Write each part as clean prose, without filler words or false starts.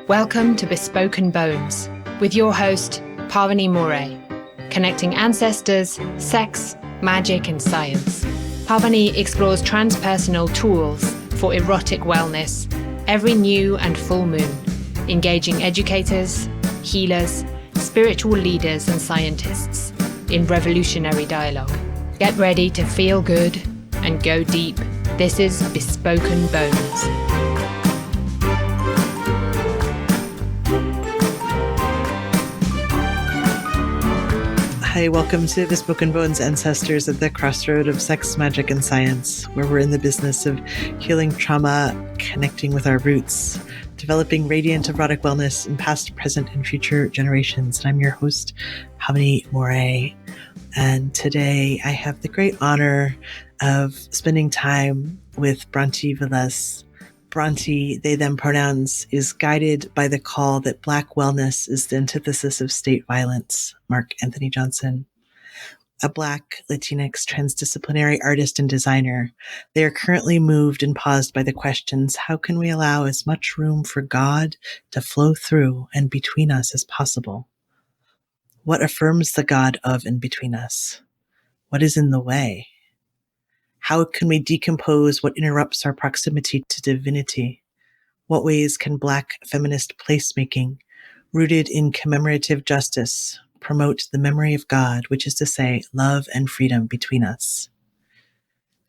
Welcome to Bespoken Bones with your host, Pavini Moray, connecting ancestors, sex, magic, and science. Pavini explores transpersonal tools for erotic wellness every new and full moon, engaging educators, healers, spiritual leaders, and scientists in revolutionary dialogue. Get ready to feel good and go deep. This is Bespoken Bones. Hi, welcome to Bespoken Bones, ancestors at the crossroad of sex, magic, and science, where we're in the business of healing trauma, connecting with our roots, developing radiant erotic wellness in past, present, and future generations. And I'm your host, Pavini Moray. And today I have the great honor of spending time with Brontë Velez. Brontë, they, them pronouns, is guided by the call that Black wellness is the antithesis of state violence. Mark Anthony Johnson. A Black Latinx transdisciplinary artist and designer, they are currently moved and paused by the questions: how can we allow as much room for God to flow through and between us as possible? What affirms the God of and between us? What is in the way? How can we decompose what interrupts our proximity to divinity? What ways can Black feminist placemaking, rooted in commemorative justice, promote the memory of God, which is to say, love and freedom between us?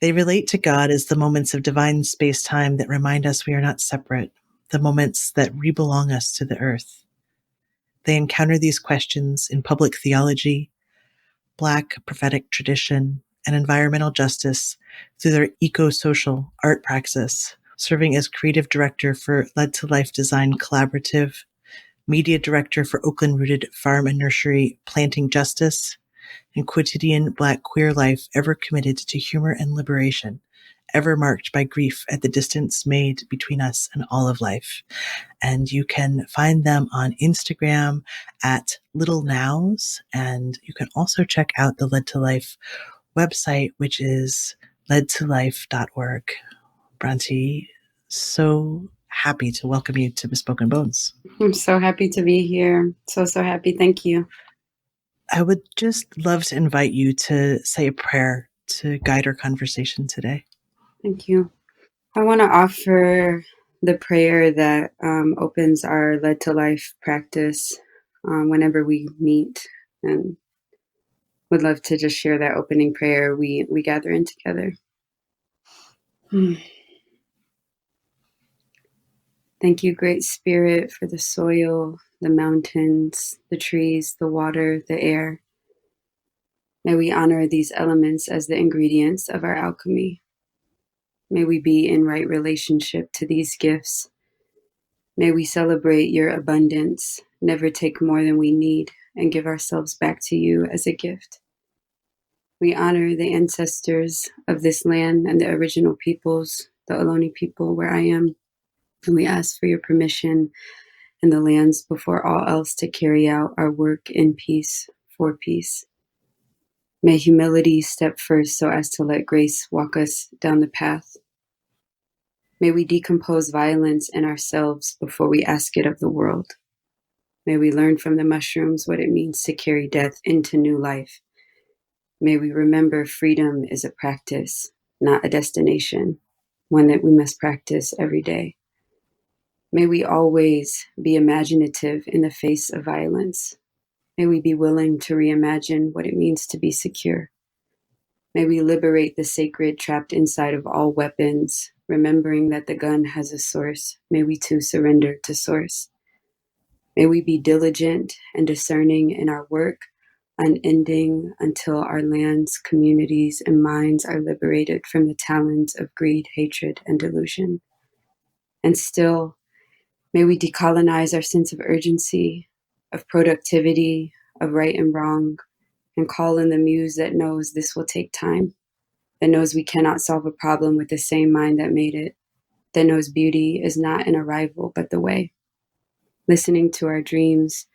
They relate to God as the moments of divine space-time that remind us we are not separate, the moments that rebelong us to the earth. They encounter these questions in public theology, Black prophetic tradition, and environmental justice through their eco-social art praxis, serving as creative director for Led to Life Design Collaborative, media director for Oakland-rooted farm and nursery Planting Justice, and quotidian Black queer life ever committed to humor and liberation, ever marked by grief at the distance made between us and all of life. And you can find them on Instagram at Little Nows, and you can also check out the Led to Life website, which is ledtolife.org. Brontë, so happy to welcome you to Bespoken Bones. I'm so happy to be here. So happy. Thank you. I would just love to invite you to say a prayer to guide our conversation today. Thank you. I want to offer the prayer that opens our Led to Life practice whenever we meet, and would love to just share that opening prayer we gather in together. Thank you, Great Spirit, for the soil, the mountains, the trees, the water, the air. May we honor these elements as the ingredients of our alchemy. May we be in right relationship to these gifts. May we celebrate your abundance, never take more than we need, and give ourselves back to you as a gift. We honor the ancestors of this land and the original peoples, the Ohlone people where I am, and we ask for your permission in the lands before all else to carry out our work in peace, for peace. May humility step first so as to let grace walk us down the path. May we decompose violence in ourselves before we ask it of the world. May we learn from the mushrooms what it means to carry death into new life. May we remember freedom is a practice, not a destination, one that we must practice every day. May we always be imaginative in the face of violence. May we be willing to reimagine what it means to be secure. May we liberate the sacred trapped inside of all weapons, remembering that the gun has a source. May we too surrender to source. May we be diligent and discerning in our work, unending until our lands, communities, and minds are liberated from the talons of greed, hatred, and delusion. And still, may we decolonize our sense of urgency, of productivity, of right and wrong, and call in the muse that knows this will take time, that knows we cannot solve a problem with the same mind that made it, that knows beauty is not an arrival but the way. Listening to our dreams,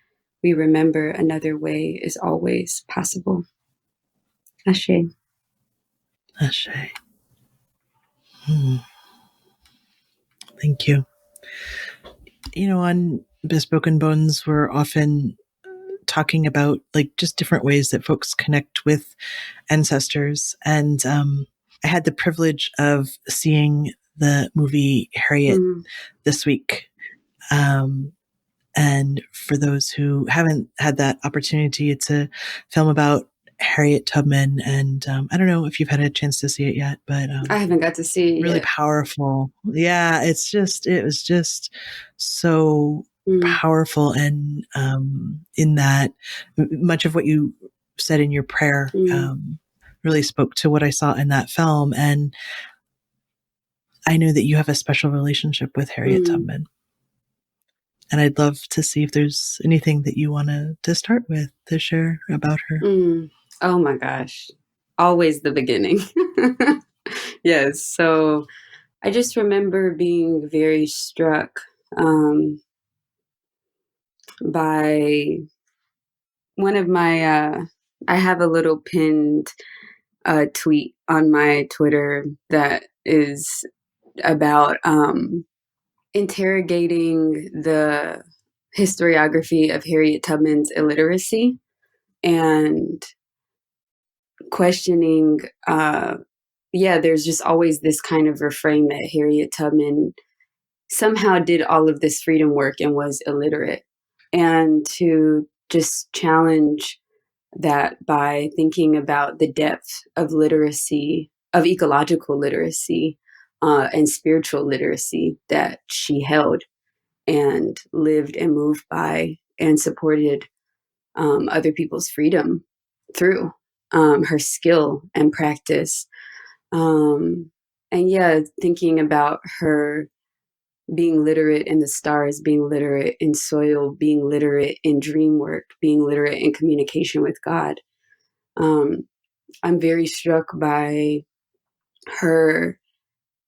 we remember another way is always possible. Ashe. Ashe. Thank you. On Bespoken Bones, we're often talking about like just different ways that folks connect with ancestors. And I had the privilege of seeing the movie Harriet this week. And for those who haven't had that opportunity, it's a film about Harriet Tubman. And I don't know if you've had a chance to see it yet, but I haven't got to see it really yet. powerful. Yeah, it was just so powerful. And in that, much of what you said in your prayer really spoke to what I saw in that film. And I know that you have a special relationship with Harriet Tubman. And I'd love to see if there's anything that you want to start with to share about her. Oh my gosh. Always the beginning. Yes. So I just remember being very struck by one of my, I have a little pinned tweet on my Twitter that is about interrogating the historiography of Harriet Tubman's illiteracy and questioning, there's just always this kind of refrain that Harriet Tubman somehow did all of this freedom work and was illiterate. And to just challenge that by thinking about the depth of literacy, of ecological literacy, and spiritual literacy that she held and lived and moved by and supported other people's freedom through her skill and practice. Thinking about her being literate in the stars, being literate in soil, being literate in dream work, being literate in communication with God. I'm very struck by her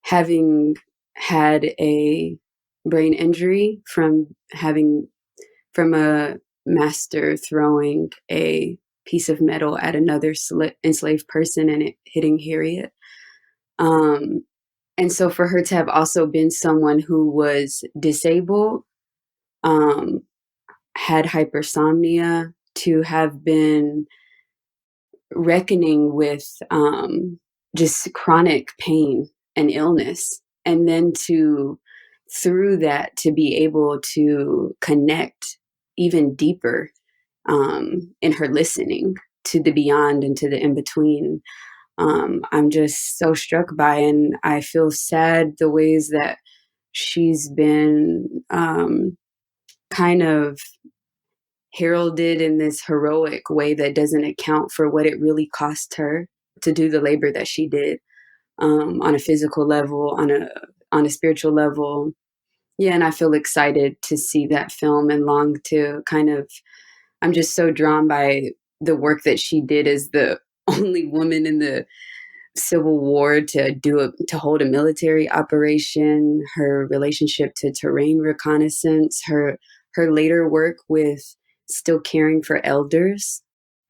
having had a brain injury from a master throwing a piece of metal at another enslaved person and it hitting Harriet. And so for her to have also been someone who was disabled, had hypersomnia, to have been reckoning with just chronic pain and illness, and then through that to be able to connect even deeper in her listening to the beyond and to the in between. I'm just so struck by, and I feel sad the ways that she's been kind of heralded in this heroic way that doesn't account for what it really cost her to do the labor that she did, on a physical level, on a spiritual level. Yeah, and I feel excited to see that film and long to I'm just so drawn by the work that she did as the only woman in the Civil War to hold a military operation, her relationship to terrain reconnaissance, her later work with still caring for elders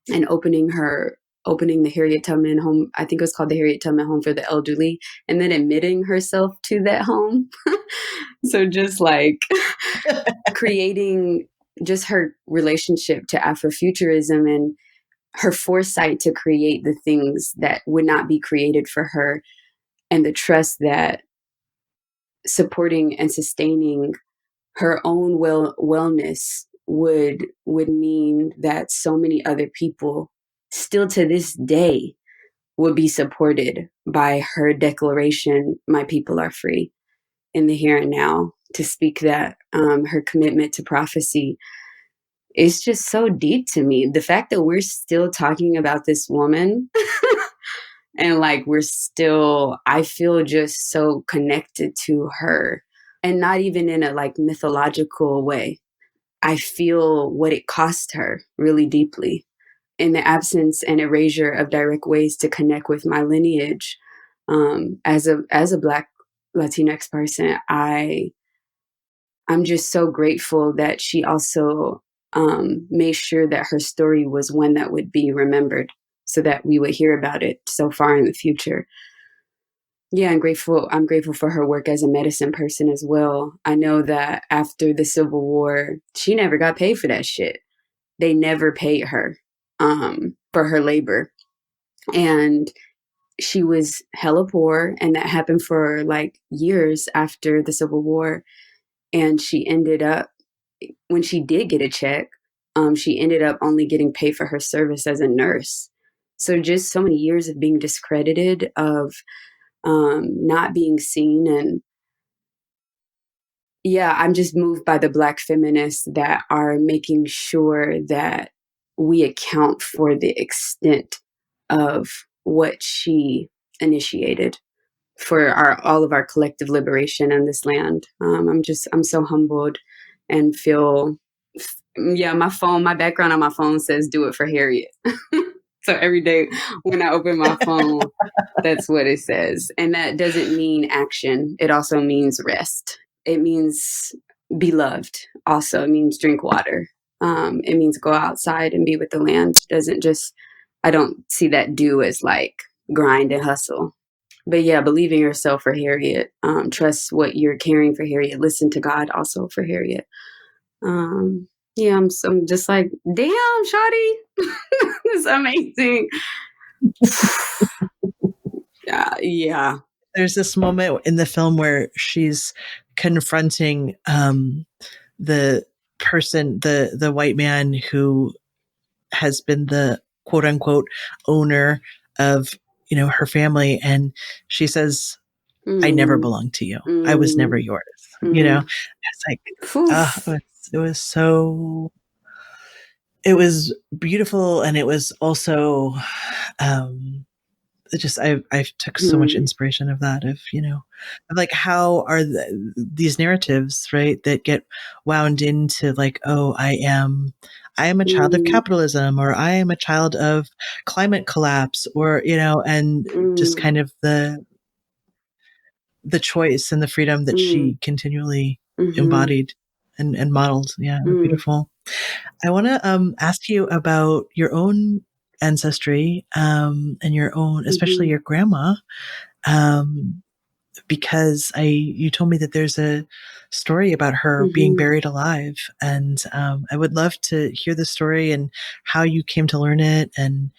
and opening the Harriet Tubman home. I think it was called the Harriet Tubman Home for the Elderly, and then admitting herself to that home. So just like creating just her relationship to Afrofuturism and her foresight to create the things that would not be created for her, and the trust that supporting and sustaining her own wellness would mean that so many other people still to this day would be supported by her declaration, "My people are free," in the here and now, to speak that. Her commitment to prophecy is just so deep to me. The fact that we're still talking about this woman and I feel just so connected to her, and not even in a mythological way. I feel what it cost her really deeply in the absence and erasure of direct ways to connect with my lineage. As a Black Latinx person, I'm just so grateful that she also made sure that her story was one that would be remembered, so that we would hear about it so far in the future. Yeah, I'm grateful for her work as a medicine person as well. I know that after the Civil War, she never got paid for that shit. They never paid her for her labor. And she was hella poor, and that happened for like years after the Civil War. And she ended up, when she did get a check, she ended up only getting paid for her service as a nurse. So just so many years of being discredited, of not being seen. And yeah, I'm just moved by the Black feminists that are making sure that we account for the extent of what she initiated for all of our collective liberation in this land. I'm so humbled and feel, yeah, my background on my phone says "Do it for Harriet." So every day when I open my phone, that's what it says. And that doesn't mean action. It also means rest. It means be loved. Also, it means drink water. It means go outside and be with the land. It doesn't just, I don't see that do as like grind and hustle. But yeah, believe in yourself for Harriet. Trust what you're carrying for Harriet. Listen to God also for Harriet. Yeah, I'm just like, damn, Shawty. It's amazing. Yeah. There's this moment in the film where she's confronting the person, the white man who has been the quote unquote owner of, her family. And she says, I never belonged to you. I was never yours. It's like, it was beautiful. And it was also, I took so much inspiration of that, of like, how are these narratives, right, that get wound into like, oh, I am a child of capitalism, or I am a child of climate collapse, or and just kind of the choice and the freedom that she continually embodied and modeled. Yeah, beautiful. I want to ask you about your own ancestry, and your own, especially your grandma, because you told me that there's a story about her being buried alive, and I would love to hear the story and how you came to learn it, and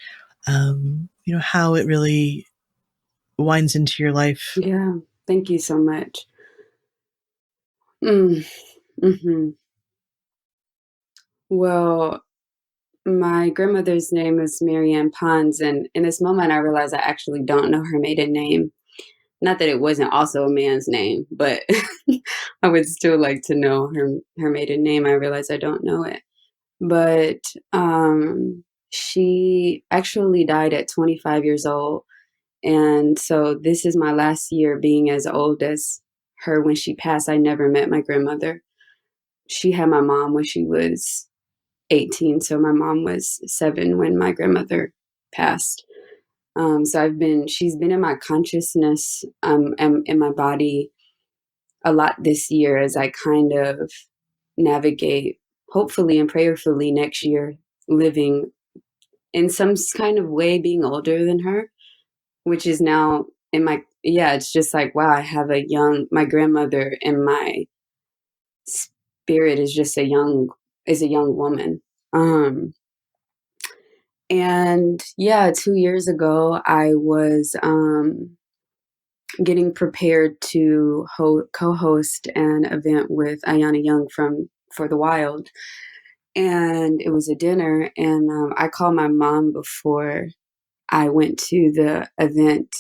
how it really winds into your life. Yeah, thank you so much. Mm-hmm. Well, my grandmother's name is Marianne Pons, and in this moment, I realized I actually don't know her maiden name. Not that it wasn't also a man's name, but I would still like to know her maiden name. I realize I don't know it, but she actually died at 25 years old, and so this is my last year being as old as her when she passed. I never met my grandmother. She had my mom when she was 18. So my mom was 7 when my grandmother passed. So she's been in my consciousness, and in my body a lot this year as I kind of navigate, hopefully and prayerfully next year, living in some kind of way, being older than her, which is now it's just like, wow, I have my grandmother in my spirit is just a young woman. And yeah, 2 years ago, I was getting prepared to co-host an event with Ayana Young from For the Wild. And it was a dinner, and I called my mom before I went to the event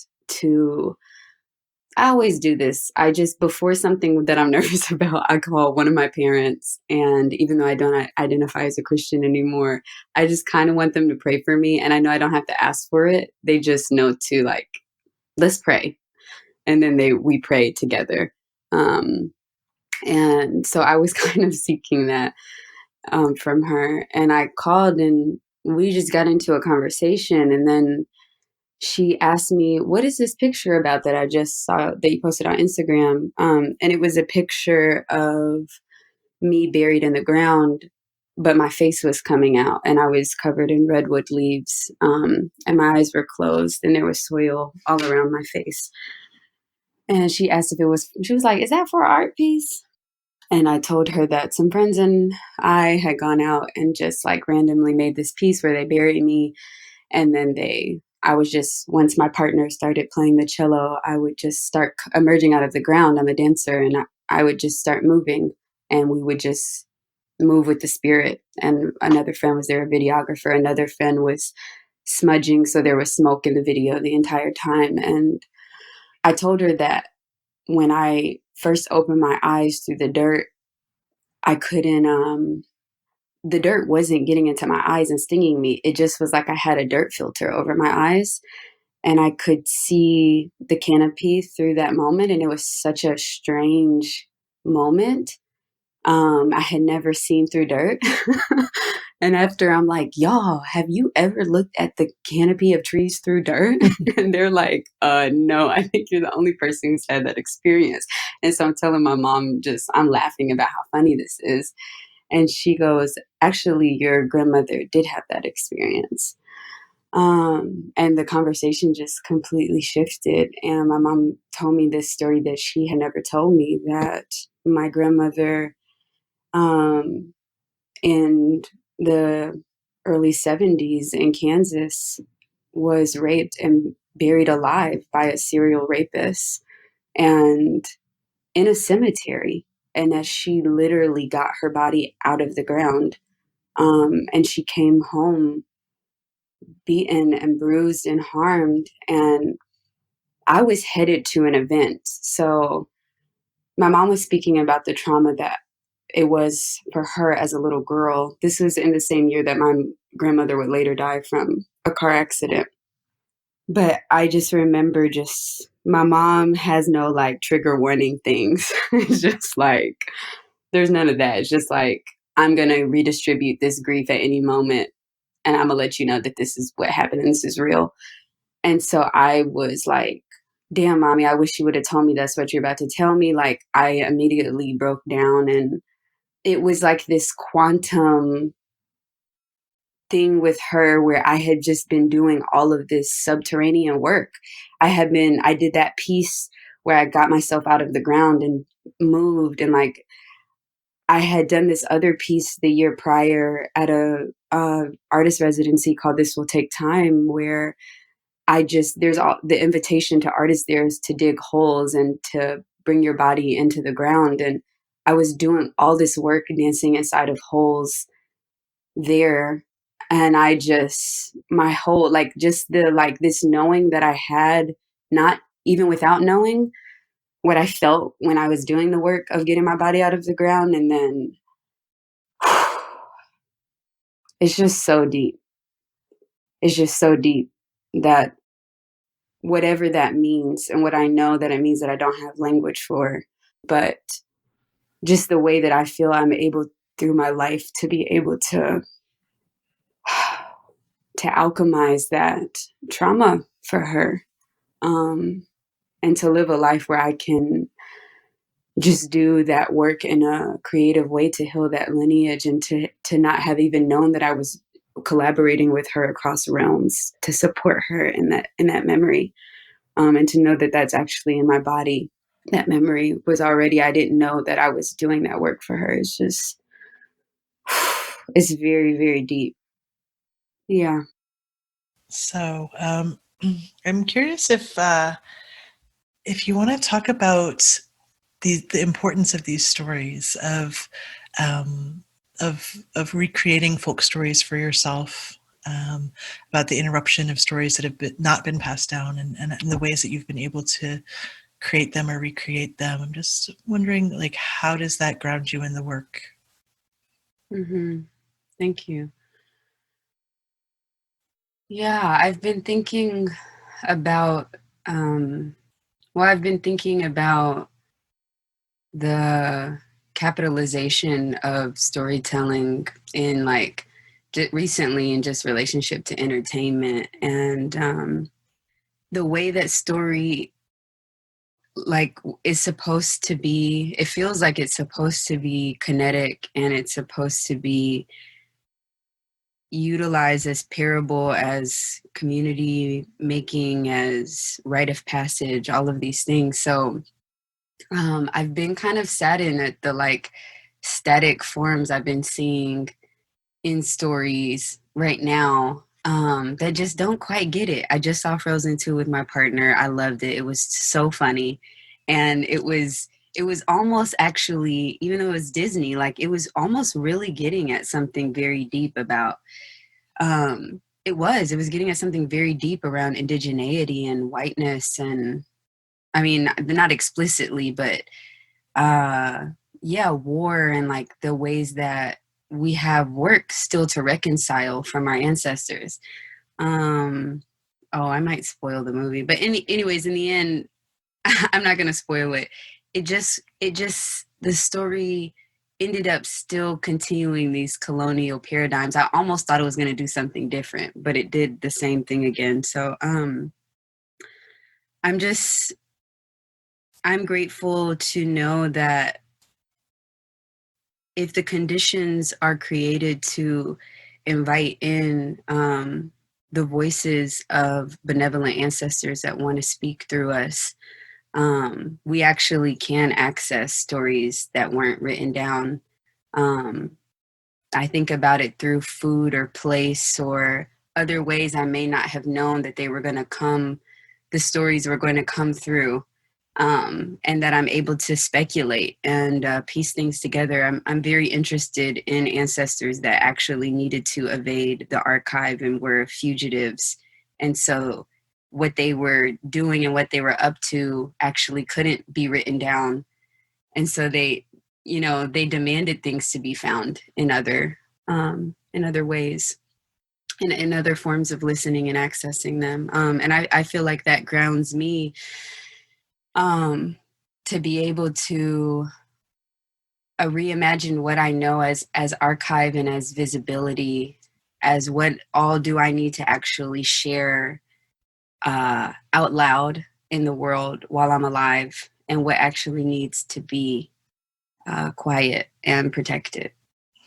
I always do this. Before something that I'm nervous about, I call one of my parents. And even though I don't identify as a Christian anymore, I just kind of want them to pray for me. And I know I don't have to ask for it. They just know to like, let's pray. And then we pray together. And so I was kind of seeking that from her. And I called, and we just got into a conversation. And then she asked me, what is this picture about that I just saw that you posted on Instagram? And it was a picture of me buried in the ground, but my face was coming out, and I was covered in redwood leaves, and my eyes were closed, and there was soil all around my face. And she asked if she was like, is that for an art piece? And I told her that some friends and I had gone out and just like randomly made this piece where they buried me. And then I was just, once my partner started playing the cello, I would just start emerging out of the ground. I'm a dancer, and I would just start moving, and we would just move with the spirit. And another friend was there, a videographer. Another friend was smudging, so there was smoke in the video the entire time. And I told her that when I first opened my eyes through the dirt, I couldn't, the dirt wasn't getting into my eyes and stinging me. It just was like I had a dirt filter over my eyes, and I could see the canopy through that moment. And it was such a strange moment. I had never seen through dirt. And after, I'm like, y'all, have you ever looked at the canopy of trees through dirt? And they're like, no, I think you're the only person who's had that experience. And so I'm telling my mom, I'm laughing about how funny this is. And she goes, actually, your grandmother did have that experience. And the conversation just completely shifted. And my mom told me this story that she had never told me, that my grandmother, in the early 70s in Kansas, was raped and buried alive by a serial rapist, and in a cemetery. And that she literally got her body out of the ground. And she came home beaten and bruised and harmed. And I was headed to an event. So my mom was speaking about the trauma that it was for her as a little girl. This was in the same year that my grandmother would later die from a car accident. But I just remember my mom has no like trigger warning things. It's just like, there's none of that. It's just like, I'm going to redistribute this grief at any moment. And I'm going to let you know that this is what happened and this is real. And so I was like, damn, mommy, I wish you would have told me that's what you're about to tell me. Like, I immediately broke down, and it was like this quantum thing with her where I had just been doing all of this subterranean work. I did that piece where I got myself out of the ground and moved, and like I had done this other piece the year prior at a artist residency called This Will Take Time, where there's all the invitation to artists there is to dig holes and to bring your body into the ground. And I was doing all this work dancing inside of holes there. And my whole, like, just this knowing that I had, not even without knowing what I felt when I was doing the work of getting my body out of the ground. And then it's just so deep. It's just so deep that whatever that means, and what I know that it means that I don't have language for, but just the way that I feel I'm able through my life to be able to alchemize that trauma for her, and to live a life where I can just do that work in a creative way to heal that lineage, and to not have even known that I was collaborating with her across realms to support her in that memory. And to know that that's actually in my body. That memory was already, I didn't know that I was doing that work for her. It's just, it's very, very deep. Yeah. So I'm curious if you want to talk about the importance of these stories of recreating folk stories for yourself, about the interruption of stories that have not been passed down, and the ways that you've been able to create them or recreate them. I'm just wondering, like, how does that ground you in the work? Mm-hmm. Thank you. Yeah, I've been thinking about, the capitalization of storytelling in like recently in just relationship to entertainment, and the way that story like is supposed to be, it feels like it's supposed to be kinetic, and it's supposed to be utilize as parable, as community making, as rite of passage, all of these things. So I've been kind of saddened at the like static forms I've been seeing in stories right now, that just don't quite get it. I just saw Frozen 2 with my partner. I loved it. It was so funny. And it was almost, actually, even though it was Disney, like it was almost really getting at something very deep about it was getting at something very deep around indigeneity and whiteness, and I mean, not explicitly, but yeah, war, and like the ways that we have work still to reconcile from our ancestors. Um, oh, I might spoil the movie, but anyways, in the end, I'm not gonna spoil it. The story ended up still continuing these colonial paradigms. I almost thought it was gonna do something different, but it did the same thing again. So, I'm just I'm grateful to know that if the conditions are created to invite in the voices of benevolent ancestors that want to speak through us, we actually can access stories that weren't written down. I think about it through food or place or other ways I may not have known that they were going to come, the stories were going to come through. And that I'm able to speculate and piece things together. I'm very interested in ancestors that actually needed to evade the archive and were fugitives. And so what they were doing and what they were up to actually couldn't be written down. And so they demanded things to be found in other ways, in other forms of listening and accessing them. And I feel like that grounds me, to be able to reimagine what I know as archive and as visibility, as what all do I need to actually share out loud in the world while I'm alive, and what actually needs to be quiet and protected.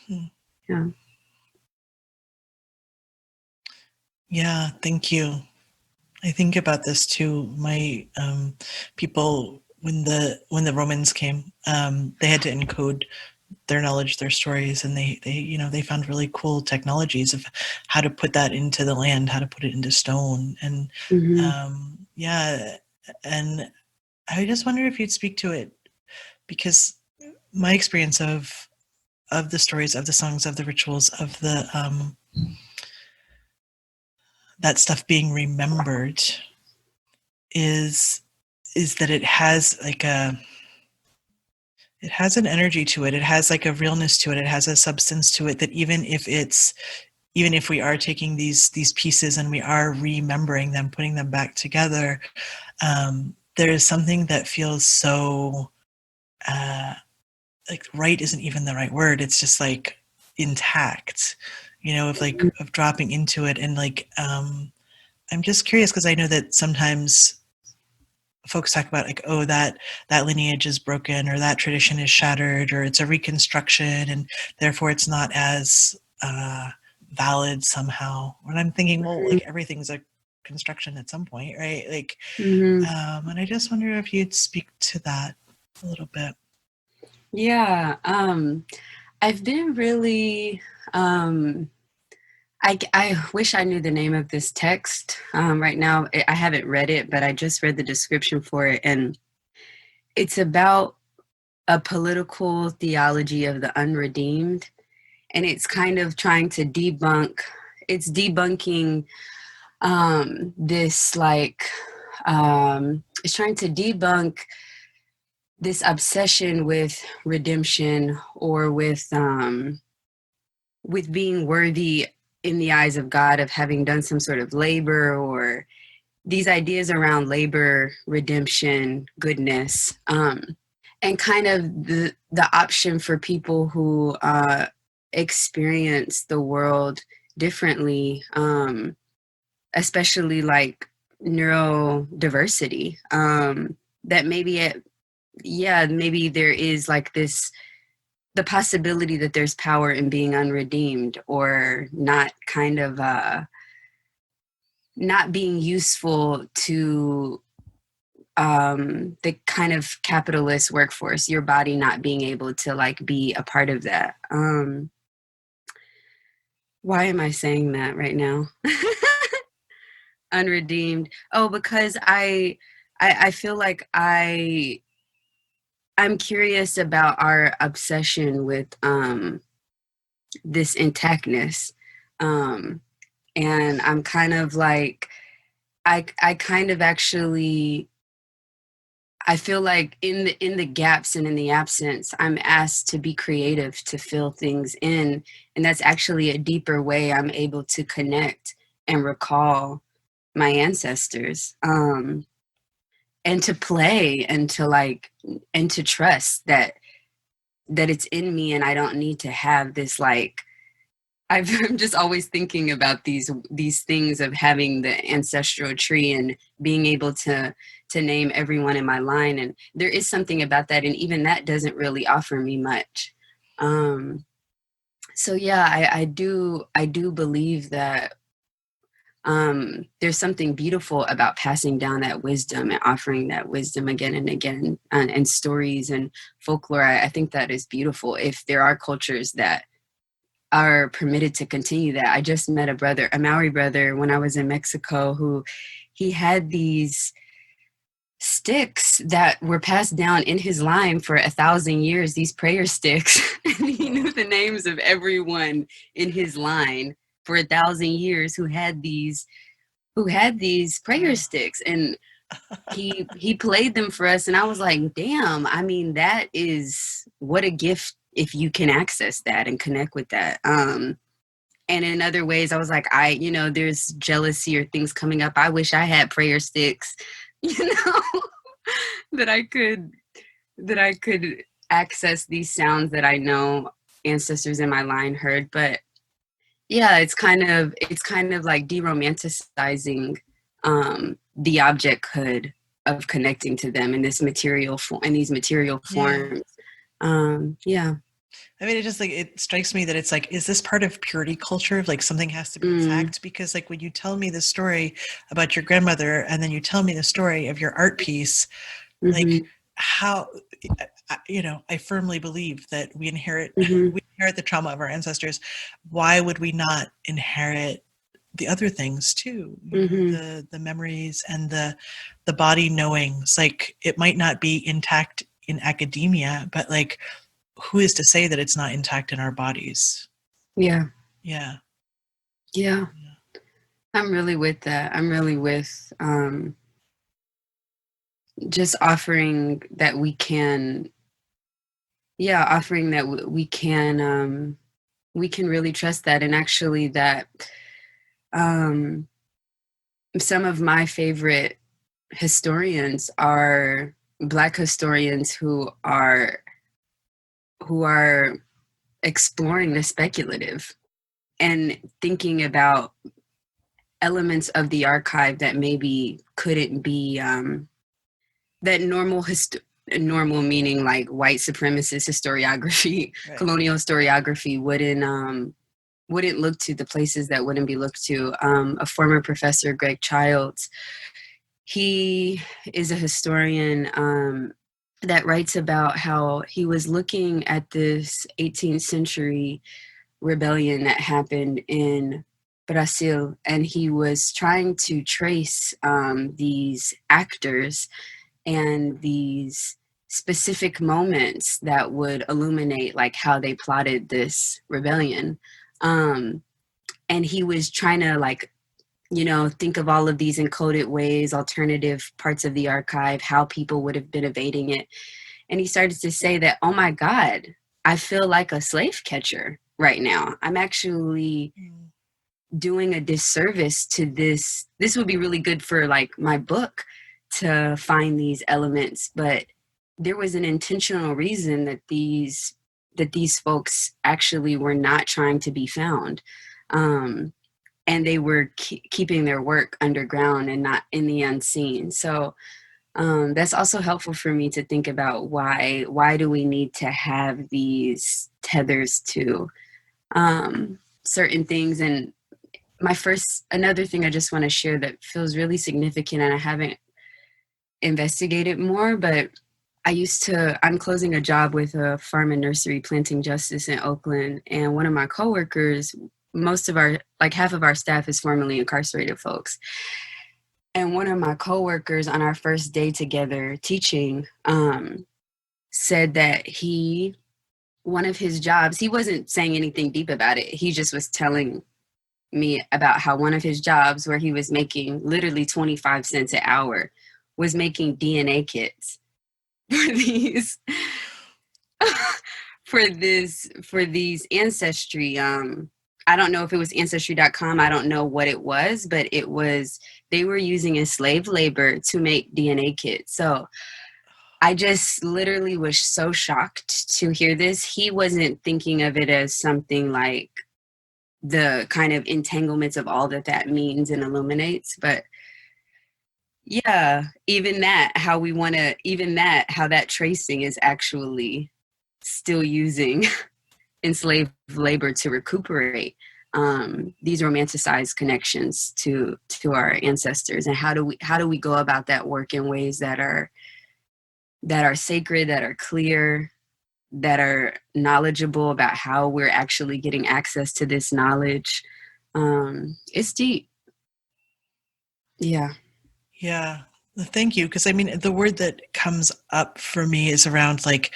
Hmm. Yeah. Yeah, thank you. I think about this too. My people, when the Romans came, they had to encode their knowledge, their stories, and they found really cool technologies of how to put that into the land, how to put it into stone, and yeah. And I just wonder if you'd speak to it, because my experience of the stories, of the songs, of the rituals, of the that stuff being remembered is that it has like it has an energy to it. It has like a realness to it. It has a substance to it, that even if we are taking these pieces and we are remembering them, putting them back together, there is something that feels so like right isn't even the right word. It's just like intact, of dropping into it. And like, I'm just curious, because I know that sometimes folks talk about like, oh, that lineage is broken, or that tradition is shattered, or it's a reconstruction, and therefore it's not as valid somehow. And I'm thinking, well, like everything's a construction at some point, right? Like, and I just wonder if you'd speak to that a little bit. Yeah. I've been really, I wish I knew the name of this text. Right now, I haven't read it, but I just read the description for it. And it's about a political theology of the unredeemed. And it's kind of trying to it's debunking this, like, it's trying to debunk this obsession with redemption, or with being worthy in the eyes of God of having done some sort of labor, or these ideas around labor, redemption, goodness, and kind of the option for people who experience the world differently, especially like neurodiversity, that maybe maybe there is like this the possibility that there's power in being unredeemed, or not kind of not being useful to the kind of capitalist workforce, your body not being able to like be a part of that. Why am I saying that right now? Unredeemed. Oh, because I feel like I'm curious about our obsession with this intactness. And I'm kind of like, I kind of actually, I feel like in the gaps and in the absence, I'm asked to be creative, to fill things in. And that's actually a deeper way I'm able to connect and recall my ancestors. And to play and to like, and to trust that it's in me, and I don't need to have this like, I'm just always thinking about these things of having the ancestral tree and being able to name everyone in my line. And there is something about that, and even that doesn't really offer me much. So yeah, I do believe that there's something beautiful about passing down that wisdom and offering that wisdom again and again, and stories and folklore. I think that is beautiful. If there are cultures that are permitted to continue that. I just met a Maori brother when I was in Mexico, who he had these sticks that were passed down in his line for 1,000 years, these prayer sticks. And he knew the names of everyone in his line for 1,000 years who had these prayer sticks. And he played them for us. And I was like, damn, I mean, that is what a gift if you can access that and connect with that. And in other ways, I was like, there's jealousy or things coming up. I wish I had prayer sticks, that I could access these sounds that I know ancestors in my line heard. But yeah, it's kind of like deromanticizing the objecthood of connecting to them in this material in these material forms. Yeah. I mean, it strikes me that it's like, is this part of purity culture? Of like something has to be intact? Because like when you tell me the story about your grandmother and then you tell me the story of your art piece, like how, I firmly believe that we inherit the trauma of our ancestors. Why would we not inherit the other things too? The memories and the body knowings. Like it might not be intact in academia, but like, who is to say that it's not intact in our bodies? Yeah. I'm really with that. I'm really with just offering that we can really trust that. And actually that some of my favorite historians are Black historians who are exploring the speculative and thinking about elements of the archive that maybe couldn't be that normal meaning like white supremacist historiography, right. Colonial historiography wouldn't look to, the places that wouldn't be looked to. A former professor, Greg Childs, he is a historian that writes about how he was looking at this 18th century rebellion that happened in Brazil, and he was trying to trace these actors and these specific moments that would illuminate like how they plotted this rebellion. And he was trying to like, think of all of these encoded ways, alternative parts of the archive, how people would have been evading it. And he started to say that, oh my God, I feel like a slave catcher right now. I'm actually doing a disservice to this. This would be really good for like my book to find these elements. But there was an intentional reason that these folks actually were not trying to be found. And they were keeping their work underground and not in the unseen. So That's also helpful for me to think about why do we need to have these tethers to certain things. And another thing I just want to share that feels really significant, and I haven't investigated more, but I'm closing a job with a farm and nursery planting justice in Oakland. And one of my coworkers, half of our staff is formerly incarcerated folks. And one of my coworkers on our first day together teaching said that one of his jobs, he wasn't saying anything deep about it. He just was telling me about how one of his jobs, where he was making literally 25 cents an hour, was making DNA kits for these for these ancestry. I don't know if it was ancestry.com. I don't know what it was, but they were using enslaved labor to make DNA kits. So I just literally was so shocked to hear this. He wasn't thinking of it as something like the kind of entanglements of all that means and illuminates. But yeah, how that tracing is actually still using enslaved labor to recuperate these romanticized connections to our ancestors. And how do we go about that work in ways that are sacred, that are clear, that are knowledgeable about how we're actually getting access to this knowledge. It's deep. Yeah. Yeah. Thank you. Because I mean, the word that comes up for me is around like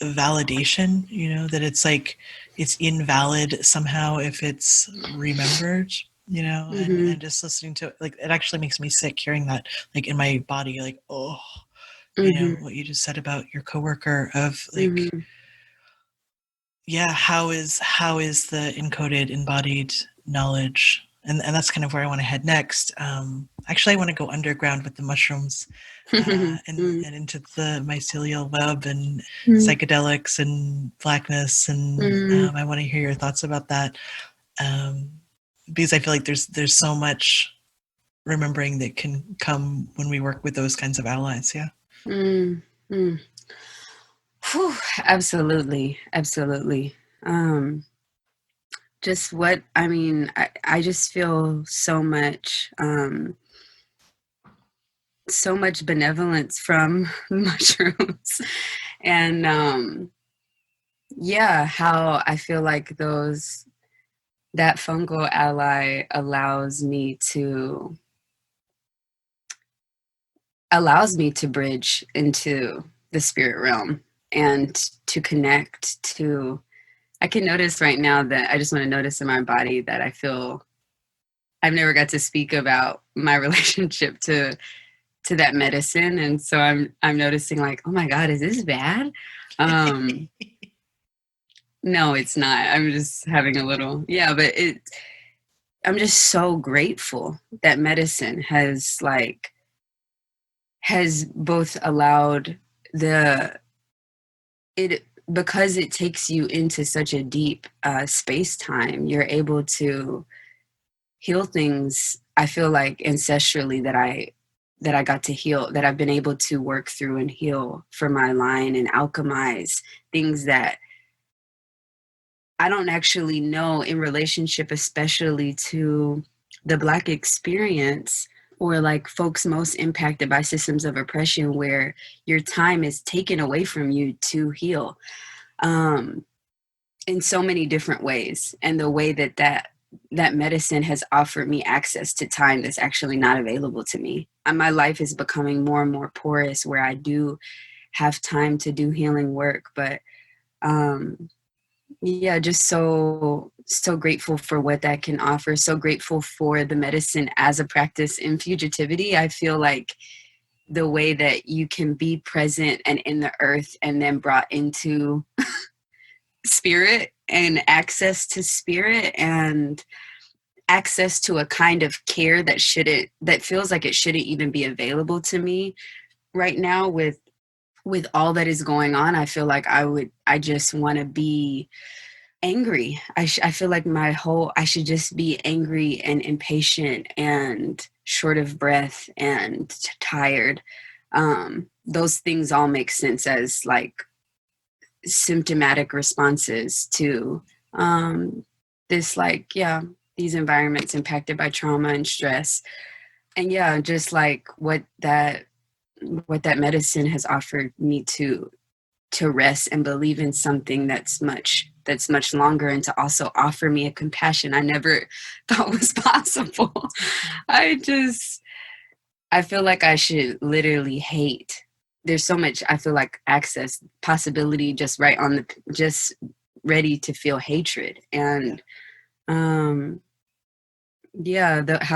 validation, that it's like it's invalid somehow if it's remembered, Mm-hmm. and just listening to it, like, it actually makes me sick hearing that, like, in my body, like, oh, Mm-hmm. what you just said about your coworker of like, Mm-hmm. yeah, how is the encoded embodied knowledge, and that's kind of where I want to head next. Actually, I want to go underground with the mushrooms, and into the mycelial web and psychedelics and blackness, and I want to hear your thoughts about that, because I feel like there's so much remembering that can come when we work with those kinds of allies. Yeah. Mm-hmm. Whew, absolutely. Just what I mean, I just feel so much benevolence from mushrooms. And how I feel like that fungal ally allows me to bridge into the spirit realm and to connect to. I can notice right now that I just want to notice in my body that I feel I've never got to speak about my relationship to that medicine. And so I'm noticing, like, oh my God, is this bad? No, it's not. I'm just having a little, but I'm just so grateful that medicine has both allowed because it takes you into such a deep space time. You're able to heal things, I feel like, ancestrally, that I got to heal, that I've been able to work through and heal for my line and alchemize things that I don't actually know in relationship, especially to the Black experience, or like folks most impacted by systems of oppression, where your time is taken away from you to heal in so many different ways. And the way that medicine has offered me access to time that's actually not available to me. And my life is becoming more and more porous, where I do have time to do healing work. But just so grateful for what that can offer. So grateful for the medicine as a practice in fugitivity. I feel like the way that you can be present and in the earth and then brought into spirit and access to spirit and access to a kind of care that feels like it shouldn't even be available to me right now with all that is going on. I feel like I just want to be angry. I feel like I should just be angry and impatient and short of breath and tired. those things all make sense as like symptomatic responses to this, like, yeah, these environments impacted by trauma and stress. And yeah, just like what that medicine has offered me to rest and believe in something that's much longer, and to also offer me a compassion I never thought was possible. I feel like I should literally hate. There's so much, I feel like, access, possibility, just right on just ready to feel hatred. And how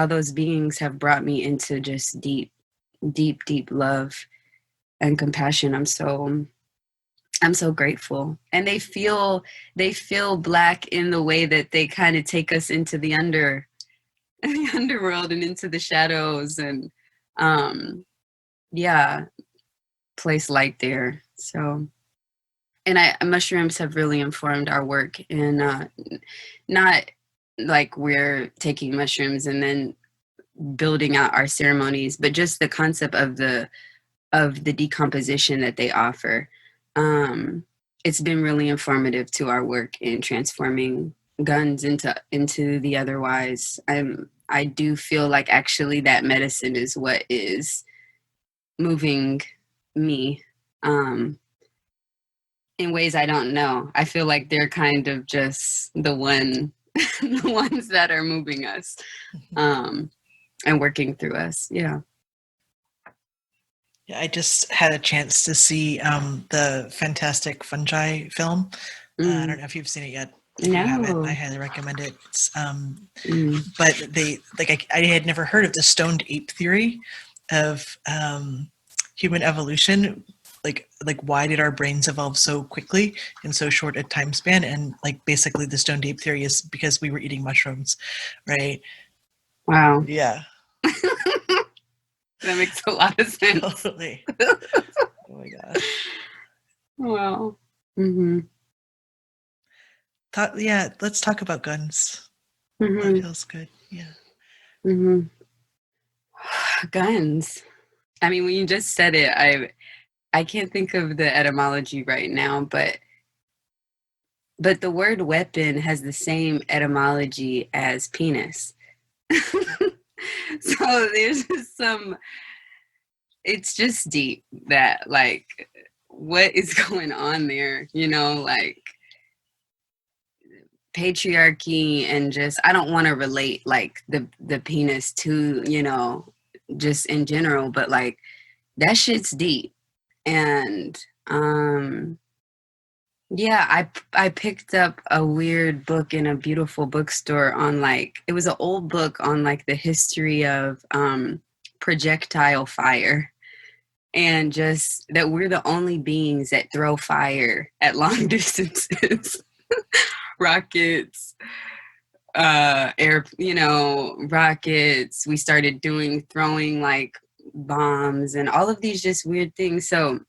those beings have brought me into just deep love and compassion. I'm so grateful. And they feel Black in the way that they kind of take us into the underworld and into the shadows, and place light there. So, and mushrooms have really informed our work, and not like we're taking mushrooms and then building out our ceremonies, but just the concept of the decomposition that they offer. It's been really informative to our work in transforming guns into the otherwise. I do feel like actually that medicine is what is moving me in ways I don't know. I feel like they're kind of just the ones that are moving us and working through us. Yeah. Yeah, I just had a chance to see the Fantastic Fungi film. I don't know if you've seen it yet. If you haven't, I highly recommend it. It's, but I had never heard of the stoned ape theory of human evolution. Like why did our brains evolve so quickly in so short a time span? And like basically the stoned ape theory is because we were eating mushrooms, right? Wow. Yeah. That makes a lot of sense. Totally. Oh my gosh. Wow. Let's talk about guns. That feels good. Yeah. Guns. I mean, when you just said it, I can't think of the etymology right now, but the word weapon has the same etymology as penis. So there's just it's just deep that, like, what is going on there, like patriarchy, and just, I don't want to relate like the penis to, just in general, but like that shit's deep. And I picked up a weird book in a beautiful bookstore on, like, it was an old book on like the history of projectile fire, and just that we're the only beings that throw fire at long distances. Rockets, rockets. We started throwing like bombs and all of these just weird things. So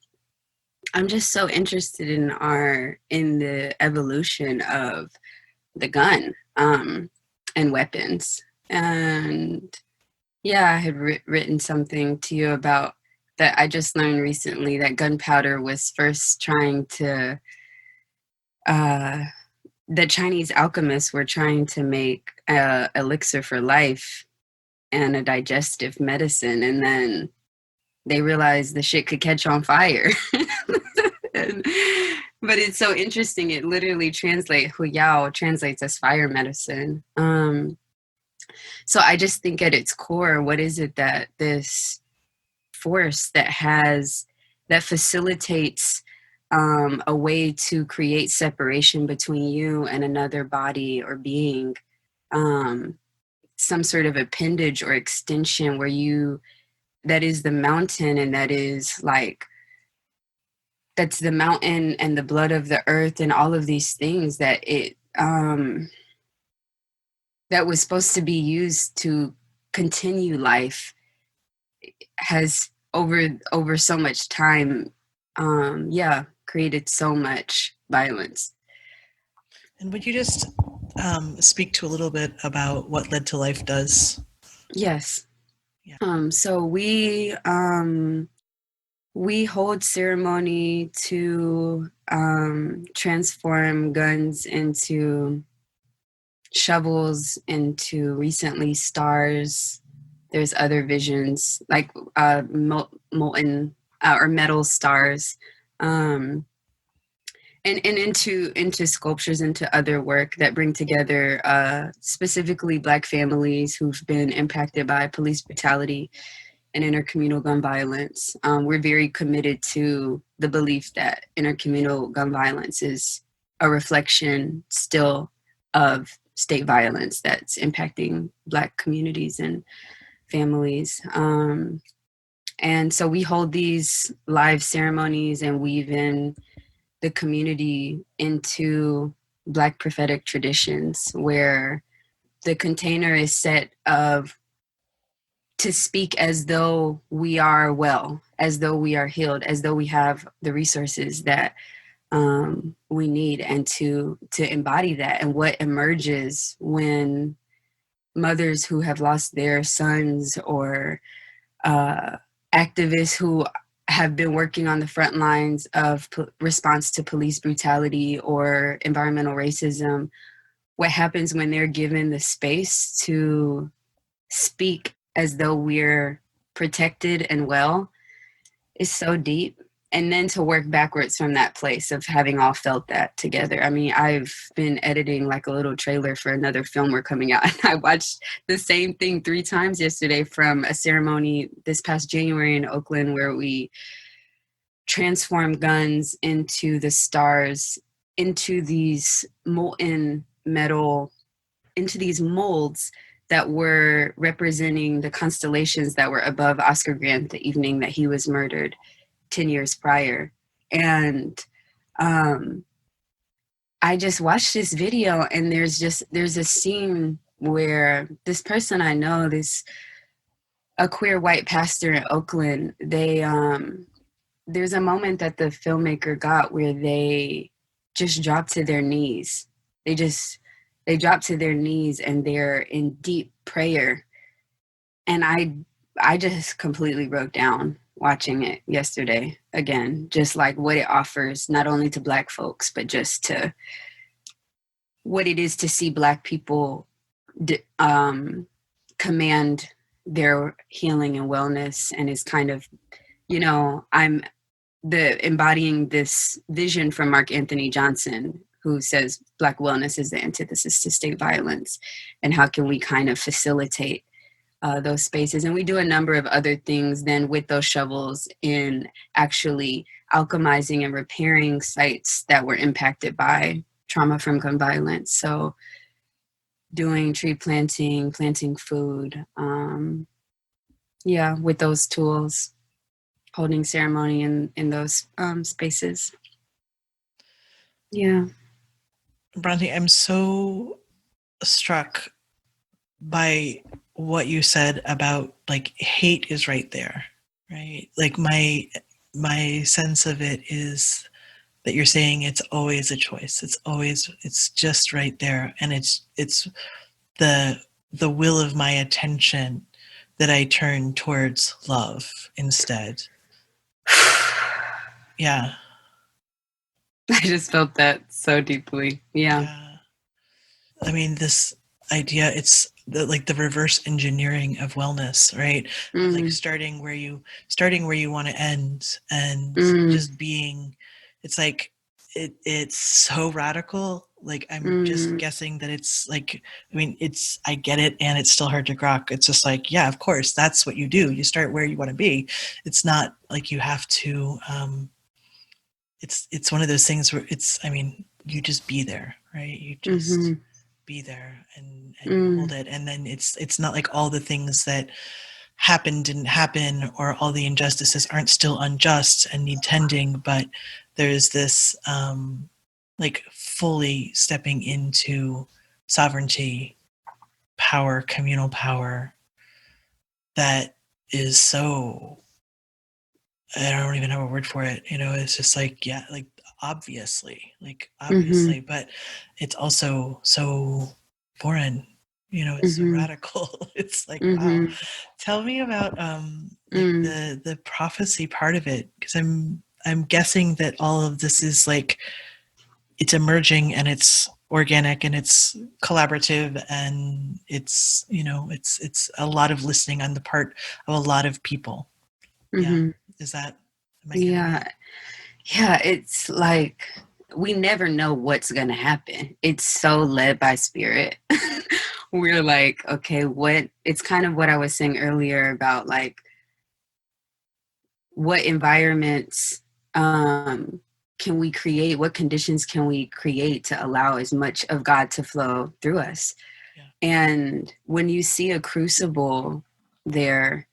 I'm just so interested in the evolution of the gun and weapons. And I had written something to you about that. I just learned recently that gunpowder was first trying to, the Chinese alchemists were trying to make elixir for life and a digestive medicine. And then they realized the shit could catch on fire. But it's so interesting. It literally Huyao translates as fire medicine. So I just think at its core, what is it that this force that facilitates a way to create separation between you and another body or being, some sort of appendage or extension that is the mountain, and that is like, that's the mountain and the blood of the earth and all of these things that that was supposed to be used to continue life, has over so much time, created so much violence. And would you just speak to a little bit about what Led to Life does? Yes. Yeah. So we We hold ceremony to transform guns into shovels, into recently stars. There's other visions like molten or metal stars, and into sculptures, into other work that bring together specifically Black families who've been impacted by police brutality and intercommunal gun violence. We're very committed to the belief that intercommunal gun violence is a reflection still of state violence that's impacting Black communities and families. And so we hold these live ceremonies and weave in the community into Black prophetic traditions where the container is set of to speak as though we are well, as though we are healed, as though we have the resources that we need, and to embody that. And what emerges when mothers who have lost their sons, or activists who have been working on the front lines of response to police brutality or environmental racism, what happens when they're given the space to speak as though we're protected and well is so deep. And then to work backwards from that place of having all felt that together. I mean, I've been editing like a little trailer for another film we're coming out. And I watched the same thing 3 times yesterday from a ceremony this past January in Oakland where we transformed guns into the stars, into these molten metal, into these molds that were representing the constellations that were above Oscar Grant the evening that he was murdered 10 years prior. And I just watched this video, and there's a scene where this person I know, a queer white pastor in Oakland, there's a moment that the filmmaker got where they just dropped to their knees. They drop to their knees and they're in deep prayer. And I just completely broke down watching it yesterday again, just like what it offers, not only to Black folks, but just to what it is to see Black people command their healing and wellness. And is kind of, I'm embodying this vision from Mark Anthony Johnson, who says Black wellness is the antithesis to state violence, and how can we kind of facilitate those spaces. And we do a number of other things then with those shovels in actually alchemizing and repairing sites that were impacted by trauma from gun violence. So doing tree planting food, with those tools, holding ceremony in those spaces. Yeah. Brontë, I'm so struck by what you said about like hate is right there, right? Like my sense of it is that you're saying it's always a choice. It's just right there, and it's the will of my attention that I turn towards love instead. Yeah. I just felt that so deeply. Yeah. I mean, this idea, it's the reverse engineering of wellness, right? Like starting where you want to end, and just being, it's like, it's so radical. Like, I'm just guessing that it's like, I mean, I get it, and it's still hard to grok. It's just like, yeah, of course, that's what you do. You start where you want to be. It's not like you have to, it's one of those things where you just be there, right? You just be there and hold it. And then it's not like all the things that didn't happen, or all the injustices aren't still unjust and need tending, but there's this like fully stepping into sovereignty, power, communal power, that is so, I don't even have a word for it. It's just like, yeah, like obviously, but it's also so foreign, it's so radical. It's like, wow. Tell me about the prophecy part of it, because I'm guessing that all of this is like, it's emerging and it's organic and it's collaborative, and it's a lot of listening on the part of a lot of people. Yeah. Is that, am I getting it? Yeah, it's like we never know what's going to happen. It's so led by spirit. We're like, okay, it's kind of what I was saying earlier about like what environments can we create? What conditions can we create to allow as much of God to flow through us? Yeah. And when you see a crucible there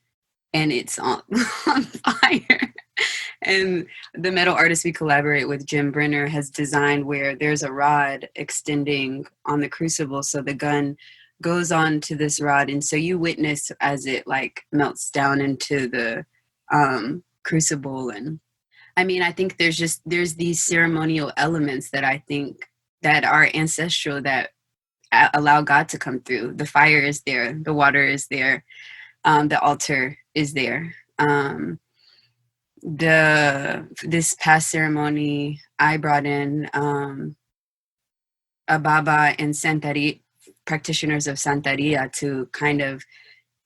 and it's on fire, and the metal artist we collaborate with, Jim Brenner, has designed where there's a rod extending on the crucible. So the gun goes on to this rod. And so you witness as it like melts down into the crucible. And I mean, I think there's these ceremonial elements that I think that are ancestral, that allow God to come through. The fire is there. The water is there. The altar is there. This past ceremony, I brought in a Baba and Santeria, practitioners of Santeria, to kind of,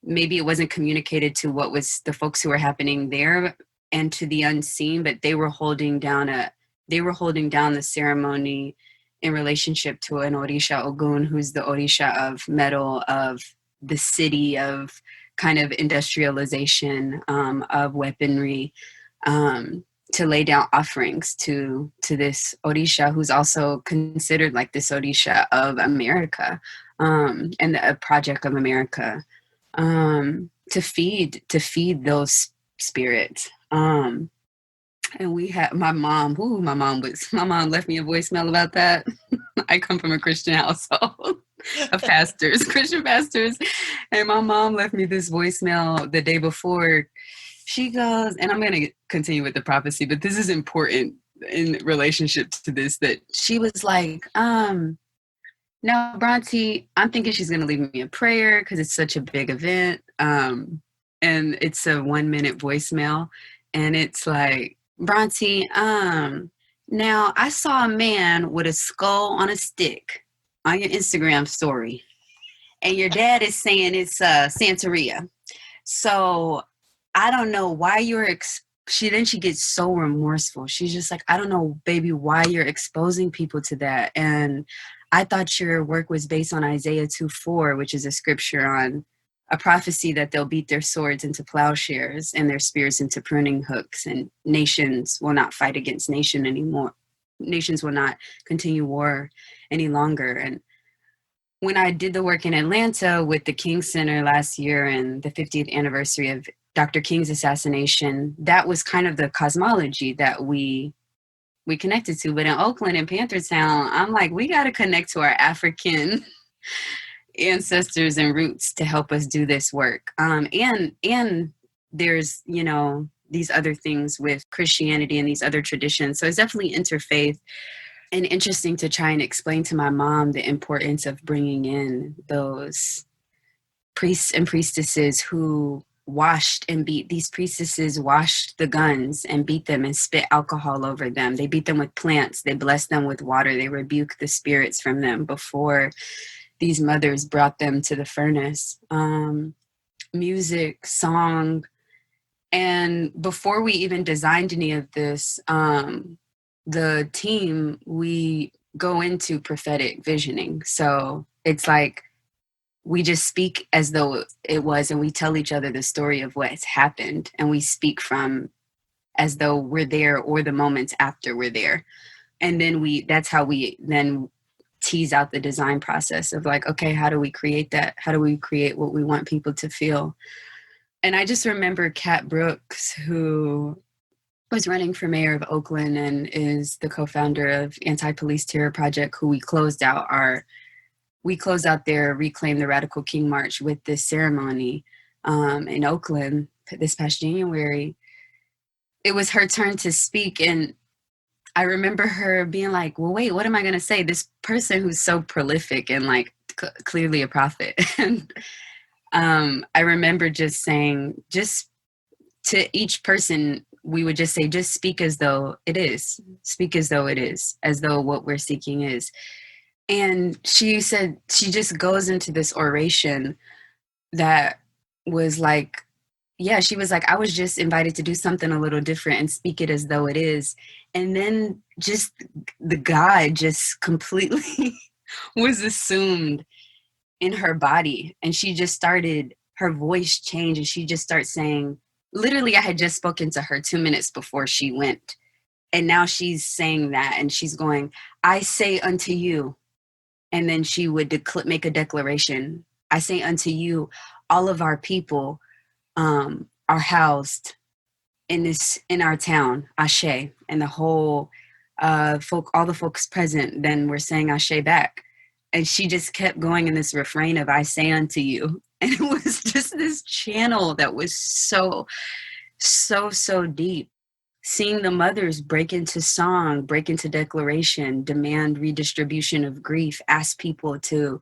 maybe it wasn't communicated to what was the folks who were happening there and to the unseen, but they were holding down the ceremony in relationship to an Orisha Ogun, who's the Orisha of metal, of the city, of kind of industrialization, of weaponry, to lay down offerings to this Orisha, who's also considered like this Orisha of America, and a project of America, to feed those spirits. And we had my mom left me a voicemail about that. I come from a Christian household of Christian pastors. And my mom left me this voicemail the day before. She goes, and I'm going to continue with the prophecy, but this is important in relationship to this, that she was like, no, Brontë, I'm thinking she's going to leave me a prayer because it's such a big event. And it's a 1-minute voicemail. And it's like, Brontë, now I saw a man with a skull on a stick on your Instagram story, and your dad is saying it's Santeria. So I don't know why she gets so remorseful. She's just like, I don't know, baby, why you're exposing people to that. And I thought your work was based on Isaiah 2:4, which is a scripture on a prophecy that they'll beat their swords into plowshares and their spears into pruning hooks, and nations will not fight against nation anymore. Nations will not continue war any longer. And when I did the work in Atlanta with the King Center last year and the 50th anniversary of Dr. King's assassination, that was kind of the cosmology that we connected to. But in Oakland and Panthertown, I'm like, we got to connect to our African ancestors and roots to help us do this work. And there's, these other things with Christianity and these other traditions. So it's definitely interfaith, and interesting to try and explain to my mom the importance of bringing in those priests and priestesses who these priestesses washed the guns and beat them and spit alcohol over them. They beat them with plants. They blessed them with water. They rebuked the spirits from them before these mothers brought them to the furnace. Music, song. And before we even designed any of this, the team, we go into prophetic visioning. So it's like, we just speak as though it was, and we tell each other the story of what's happened. And we speak from as though we're there, or the moments after we're there. And then that's how we then tease out the design process of like, okay, how do we create that? How do we create what we want people to feel? And I just remember Kat Brooks, who was running for mayor of Oakland and is the co-founder of Anti-Police Terror Project, who we closed out their Reclaim the Radical King March with this ceremony in Oakland this past January. It was her turn to speak, and I remember her being like, well, wait, what am I going to say? This person who's so prolific and like clearly a prophet. And I remember just saying, just to each person, we would just say, just speak as though it is. Speak as though it is, as though what we're seeking is. And she said, she just goes into this oration that was like, yeah, she was like, I was just invited to do something a little different and speak it as though it is. And then just the God just completely was assumed in her body. And she just started, her voice changed, and she just started saying, literally, I had just spoken to her 2 minutes before she went. And now she's saying that, and she's going, I say unto you. And then she would make a declaration. I say unto you, all of our people are housed in our town, Ashe, and the whole all the folks present then were saying Ashe back. And she just kept going in this refrain of I say unto you. And it was just this channel that was so deep. Seeing the mothers break into song, break into declaration, demand redistribution of grief, ask people to,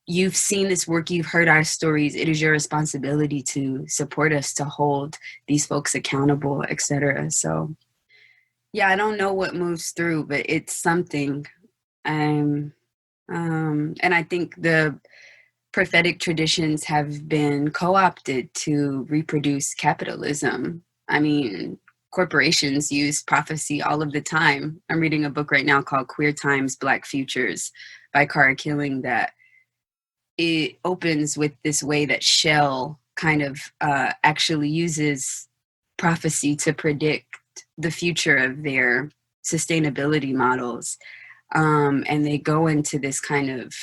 you've seen this work, you've heard our stories, it is your responsibility to support us, to hold these folks accountable, etc. So yeah, I don't know what moves through, but it's something. And I think the prophetic traditions have been co-opted to reproduce capitalism. I mean, corporations use prophecy all of the time. I'm reading a book right now called Queer Times, Black Futures by Cara Killing, that it opens with this way that Shell kind of actually uses prophecy to predict the future of their sustainability models. And they go into this kind of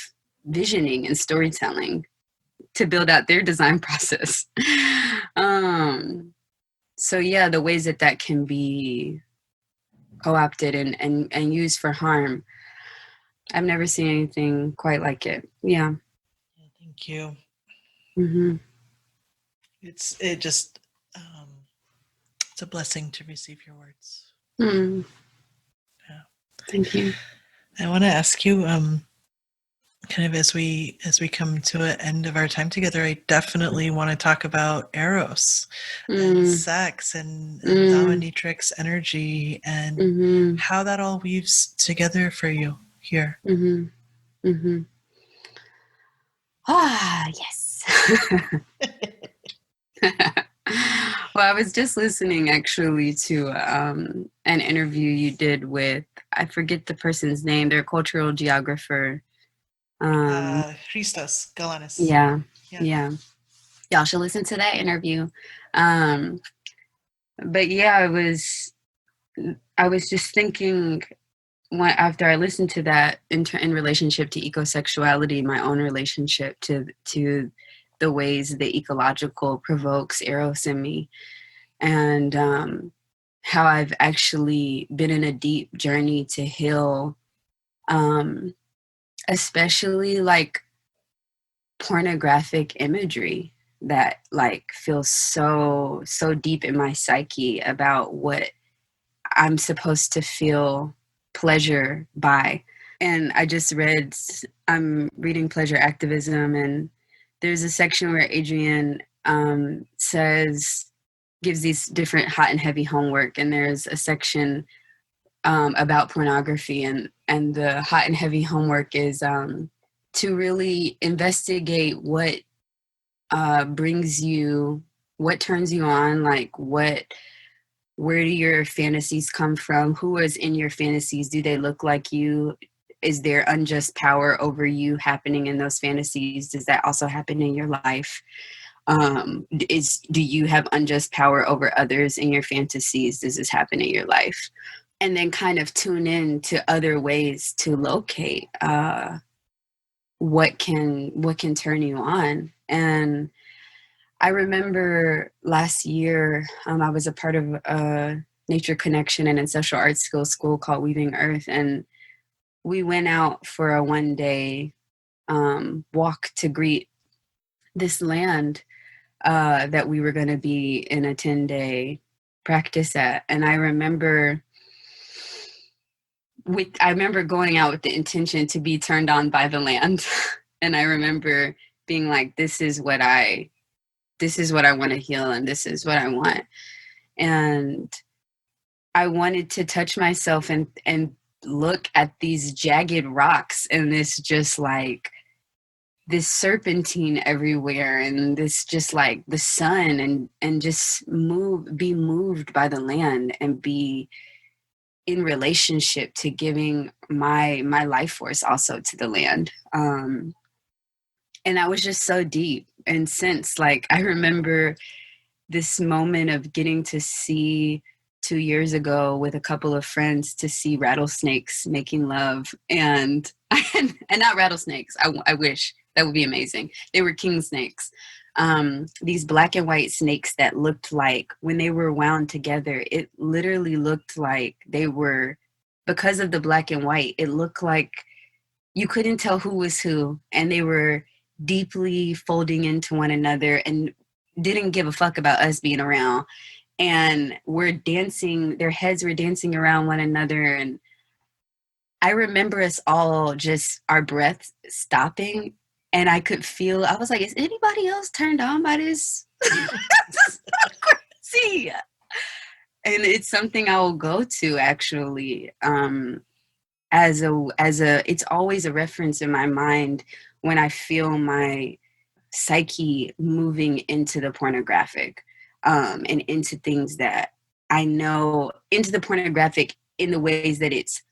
visioning and storytelling to build out their design process. So yeah, the ways that can be co-opted and used for harm, I've never seen anything quite like it. Yeah. Thank you. Mm-hmm. It's a blessing to receive your words. Mm. Yeah. Thank you. I want to ask you, kind of as we come to an end of our time together, I definitely want to talk about Eros and sex and dominatrix energy and how that all weaves together for you here. Ah, yes. Well, I was just listening actually to an interview you did with, I forget the person's name, they're a cultural geographer. Christos Galanis. Yeah. Y'all should listen to that interview. But yeah, I was just thinking, after I listened to that in relationship to ecosexuality, my own relationship to the ways the ecological provokes Eros in me, and how I've actually been in a deep journey to heal, especially like pornographic imagery that like feels so deep in my psyche about what I'm supposed to feel pleasure by. And I'm reading Pleasure Activism, and there's a section where Adrienne gives these different hot and heavy homework, and there's a section about pornography, and the hot and heavy homework is to really investigate what brings you, what turns you on, like where do your fantasies come from? Who is in your fantasies? Do they look like you? Is there unjust power over you happening in those fantasies? Does that also happen in your life? Do you have unjust power over others in your fantasies? Does this happen in your life? And then kind of tune in to other ways to locate what can turn you on. And I remember last year, I was a part of a nature connection and ancestral art skills school called Weaving Earth, and we went out for a one-day walk to greet this land that we were going to be in a 10-day practice at. And I remember going out with the intention to be turned on by the land. And I remember being like, this is what I want to heal, and this is what I want. And I wanted to touch myself and look at these jagged rocks and this just like this serpentine everywhere, and this just like the sun, and just be moved by the land and be in relationship to giving my life force also to the land. And that was just so deep. And since, like, I remember this moment of getting to see 2 years ago with a couple of friends, to see rattlesnakes making love, and not rattlesnakes. I wish that would be amazing. They were king snakes. These black and white snakes that looked like, when they were wound together, it literally looked like they were, because of the black and white, it looked like you couldn't tell who was who, and they were deeply folding into one another and didn't give a fuck about us being around. And we're dancing, their heads were dancing around one another. And I remember us all just, our breath stopping. And I could feel, I was like, is anybody else turned on by this? This is so crazy. And it's something I will go to, actually, as a, it's always a reference in my mind when I feel my psyche moving into the pornographic, and into things that I know, into the pornographic in the ways that it's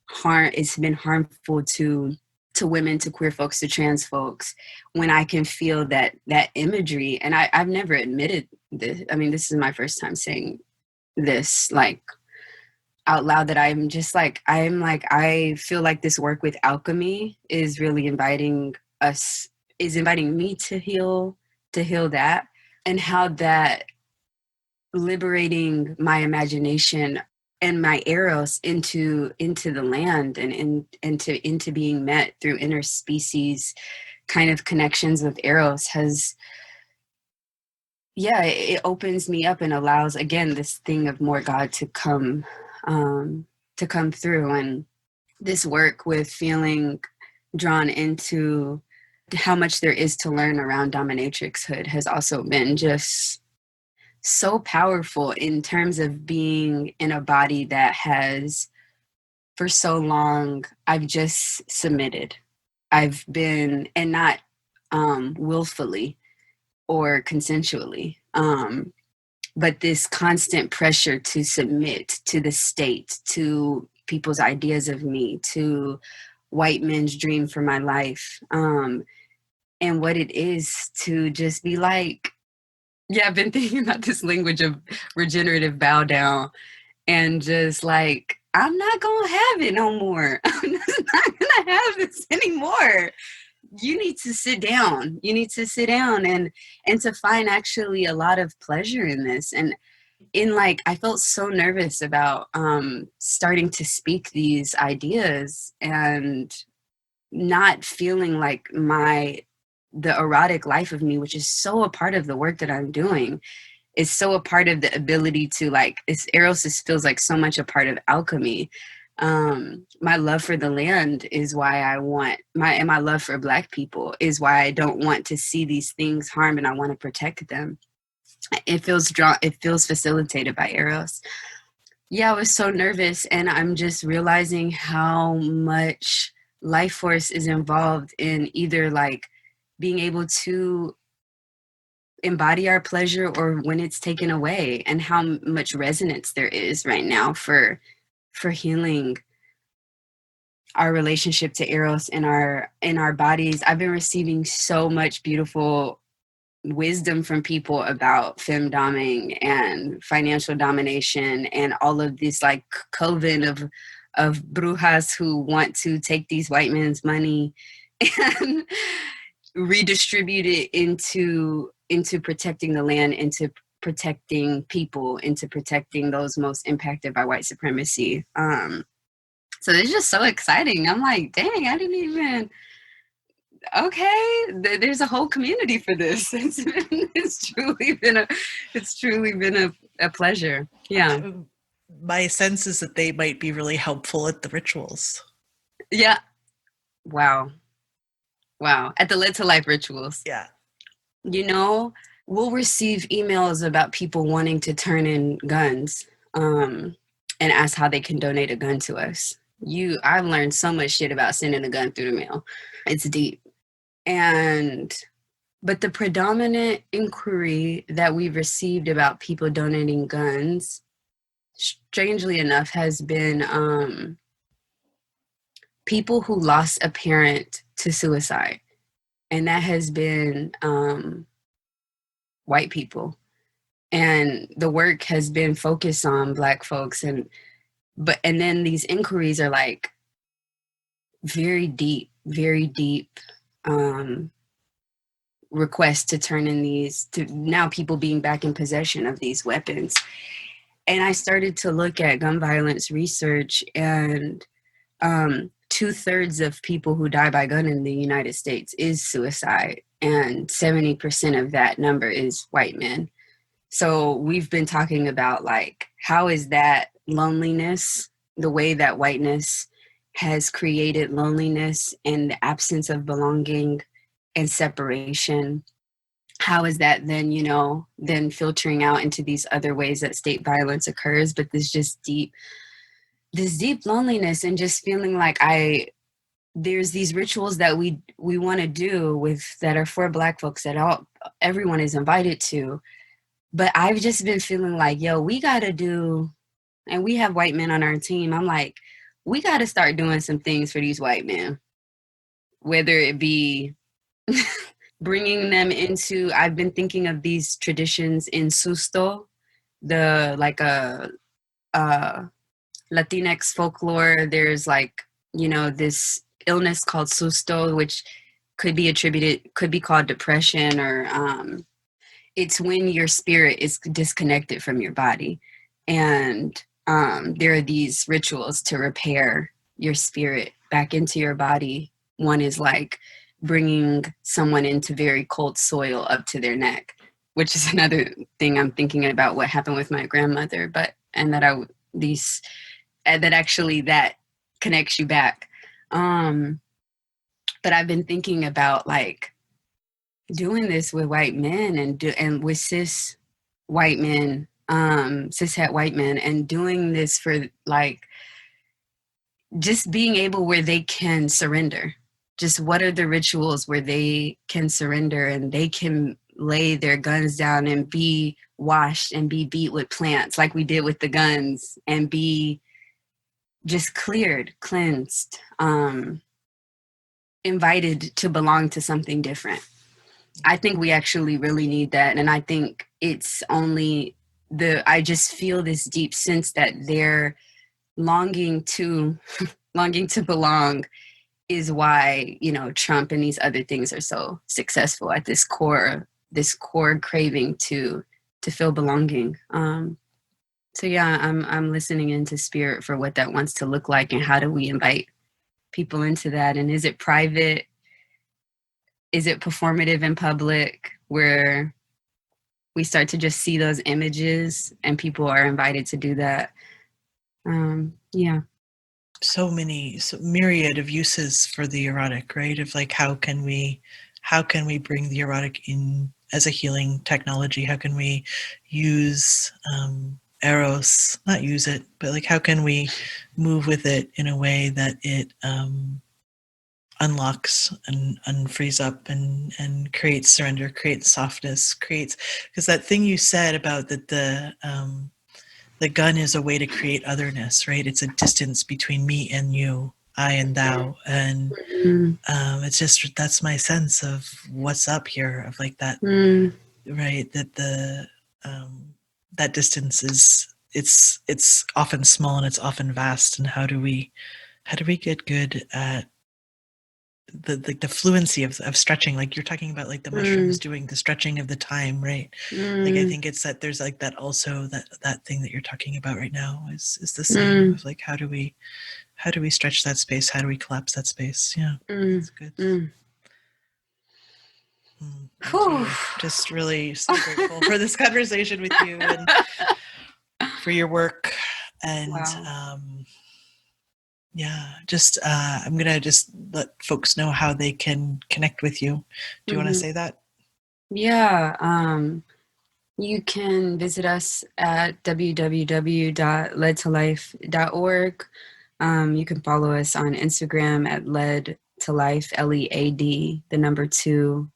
been harmful to women, to queer folks, to trans folks, when I can feel that imagery. And I've never admitted this. I mean, this is my first time saying this, like, out loud, that I'm just like, I feel like this work with alchemy is really inviting me to heal that, and how that liberating my imagination and my eros into the land, and into being met through interspecies kind of connections with eros has, it opens me up and allows, again, this thing of more God to come through. And this work with feeling drawn into how much there is to learn around dominatrixhood has also been just so powerful, in terms of being in a body that has, for so long, I've just submitted. I've been, and not willfully or consensually, but this constant pressure to submit to the state, to people's ideas of me, to white men's dream for my life, and what it is to just be like, I've been thinking about this language of regenerative bow down, and just like, I'm not gonna have it no more. I'm just not gonna have this anymore. You need to sit down. You need to sit down and to find actually a lot of pleasure in this. And in, like, I felt so nervous about starting to speak these ideas, and not feeling like the erotic life of me, which is so a part of the work that I'm doing, is so a part of the ability to, like, eros feels like so much a part of alchemy. My love for the land is why I want my love for Black people is why I don't want to see these things harmed, and I want to protect them. It feels facilitated by eros. I was so nervous, and I'm just realizing how much life force is involved in either, like, being able to embody our pleasure, or when it's taken away, and how much resonance there is right now for healing our relationship to eros in our bodies. I've been receiving so much beautiful wisdom from people about femdoming and financial domination, and all of this, like, coven of brujas who want to take these white men's money and redistribute it into protecting the land, into protecting people, into protecting those most impacted by white supremacy. So it's just so exciting. I'm like, dang, I didn't even, okay, there's a whole community for this. It's truly been a pleasure. Yeah. My sense is that they might be really helpful at the rituals. Yeah. Wow. Wow. At the Lit to Life rituals. Yeah. You know, we'll receive emails about people wanting to turn in guns and ask how they can donate a gun to us. I've learned so much shit about sending a gun through the mail. It's deep. But the predominant inquiry that we've received about people donating guns, strangely enough, has been people who lost a parent to suicide. And that has been white people. And the work has been focused on Black folks. And then these inquiries are like very deep requests to turn in these, to now people being back in possession of these weapons. And I started to look at gun violence research, and 2/3 of people who die by gun in the United States is suicide, and 70% of that number is white men. So we've been talking about like, how is that loneliness, the way that whiteness has created loneliness and the absence of belonging and separation, how is that then, then filtering out into these other ways that state violence occurs? But this deep loneliness, and just feeling like there's these rituals that we want to do that are for Black folks that everyone is invited to. But I've just been feeling like, we got to do, and we have white men on our team. I'm like, we got to start doing some things for these white men, whether it be bringing them into, I've been thinking of these traditions in Susto, Latinx folklore. There's this illness called Susto, which could be called depression, or it's when your spirit is disconnected from your body. And there are these rituals to repair your spirit back into your body. One is like bringing someone into very cold soil up to their neck, which is another thing I'm thinking about what happened with my grandmother, that connects you back. But I've been thinking about like doing this with white men and with cis white men, cishet white men, and doing this for like just being able where they can surrender. Just what are the rituals where they can surrender and they can lay their guns down and be washed and be beat with plants like we did with the guns, and be just cleansed, invited to belong to something different. I think we actually really need that. And I think it's only I just feel this deep sense that they're longing to belong is why, Trump and these other things are so successful at this core craving to feel belonging. So yeah, I'm listening into spirit for what that wants to look like, and how do we invite people into that? And is it private? Is it performative in public, where we start to just see those images and people are invited to do that? Yeah. So myriad of uses for the erotic, right? Of like, how can we bring the erotic in as a healing technology? How can we use eros, not use it, but like, how can we move with it in a way that it unlocks and unfrees up and creates surrender, creates softness, because that thing you said about that the gun is a way to create otherness, right? It's a distance between me and you, I and thou. And it's just, that's my sense of what's up here, of like that, right? That that distance is, it's often small and it's often vast. And how do we get good at the fluency of stretching, like you're talking about, like the mushrooms doing the stretching of the time, right? Like I think it's that there's like that also, that thing that you're talking about right now is the same of like, how do we stretch that space, how do we collapse that space? Yeah, that's good. Just really so grateful for this conversation with you and for your work, and Yeah, just I'm gonna just let folks know how they can connect with you. Do you want to say that? Yeah, you can visit us at www.ledtolife.org. You can follow us on Instagram at led to life, LEAD, the number 2,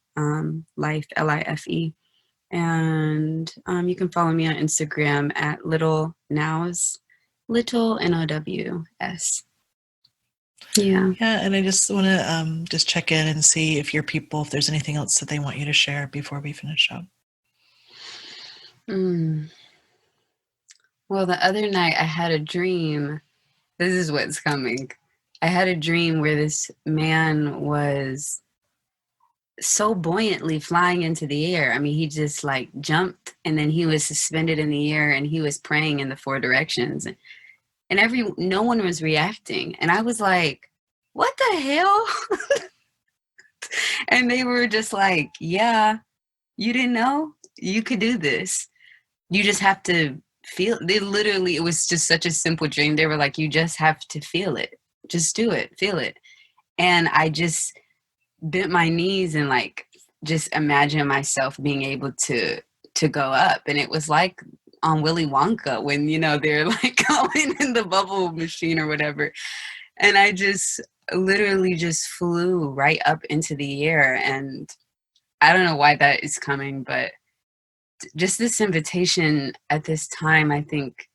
life, LIFE. And you can follow me on Instagram at little nows, little NOWS. Yeah. Yeah, and I just want to just check in and see if your people, if there's anything else that they want you to share before we finish up. Well, the other night I had a dream. This is what's coming. I had a dream where this man was so buoyantly flying into the air. I mean, he just like jumped and then he was suspended in the air and he was praying in the 4 directions. And no one was reacting. And I was like, what the hell? And they were just like, yeah, you didn't know? You could do this. You just have to feel. It was just such a simple dream. They were like, you just have to feel it. Just do it. Feel it. And I just bent my knees and like just imagine myself being able to go up. And it was like on Willy Wonka when, they're like going in the bubble machine or whatever. And I just literally just flew right up into the air. And I don't know why that is coming, but just this invitation at this time, I think,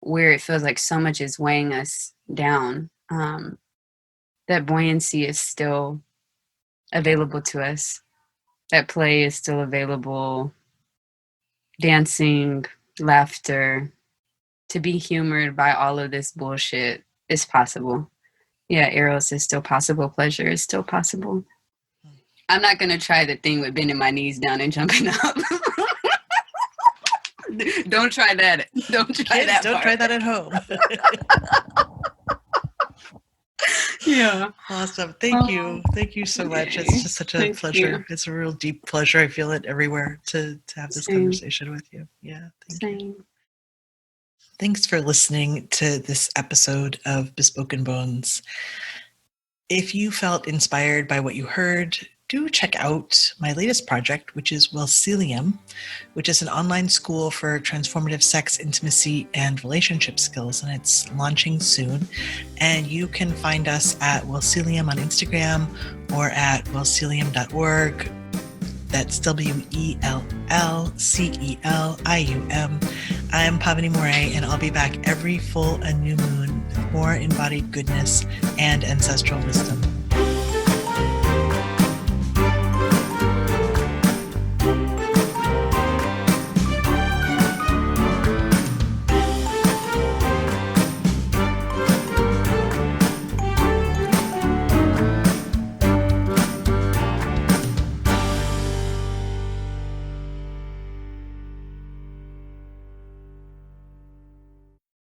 where it feels like so much is weighing us down, that buoyancy is still available to us. That play is still available. Dancing, laughter, to be humored by all of this bullshit is possible. Yeah, Eros is still possible. Pleasure is still possible. I'm not going to try the thing with bending my knees down and jumping up. Don't try that. Don't try Kids, that. Don't try that at home. Yeah. Awesome. Thank you. Thank you so much. It's just such a pleasure. You. It's a real deep pleasure. I feel it everywhere to have this conversation with you. Yeah. Thank you. Thanks for listening to this episode of Bespoken Bones. If you felt inspired by what you heard, do check out my latest project, which is Wellcelium, which is an online school for transformative sex, intimacy, and relationship skills, and it's launching soon. And you can find us at Wellcelium on Instagram or at wellcelium.org. That's WELLCELIUM. I'm Pavini Moray, and I'll be back every full and new moon with more embodied goodness and ancestral wisdom.